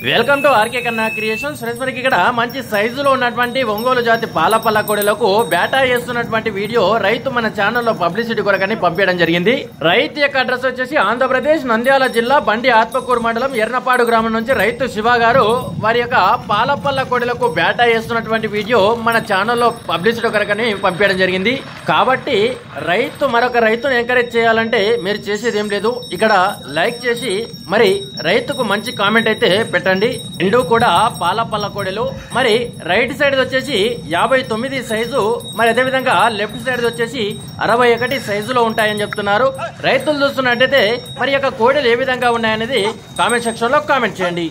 Welcome to RK కన్నా creations. Friends, మనకి ఇక్కడ మంచి సైజులో ఉన్నటువంటి ఒంగోలు జాతి పాలపల్ల కోడెలకు బేటా చేస్తున్నటువంటి వీడియో రైతు మన ఛానల్లో పబ్లిసిటీ కొరకని పంపించడం జరిగింది. రైతు యొక్క అడ్రస్ వచ్చేసి ఆంధ్రప్రదేశ్ నంద్యాల జిల్లా బండి ఆత్మకూరు మండలం ఎర్నపాడు గ్రామం నుంచి రైతు శివ గారు వారి యొక్క పాలపల్ల కోడెలకు బేటా చేస్తున్నటువంటి వీడియో మన ఛానల్లో పబ్లిసిటీ కొరకని పంపించడం జరిగింది. కాబట్టి మరొక రైతును ఎంకరేజ్ చేయాలంటే మీరు చేసేది ఏం లేదు, ఇక్కడ లైక్ చేసి మరి రైతుకు మంచి కామెంట్ అయితే పెట్టండి. రెండు కూడా పాలపల్ల కోడెలు. మరి రైట్ సైడ్ వచ్చేసి 59 సైజు, మరి అదే విధంగా లెఫ్ట్ సైడ్ వచ్చేసి 61 సైజులో ఉంటాయని చెప్తున్నారు. రైతులు చూస్తున్నట్టయితే మరి యొక్క కోడెలు ఏ విధంగా ఉన్నాయనేది కామెంట్ సెక్షన్ లో కామెంట్ చేయండి.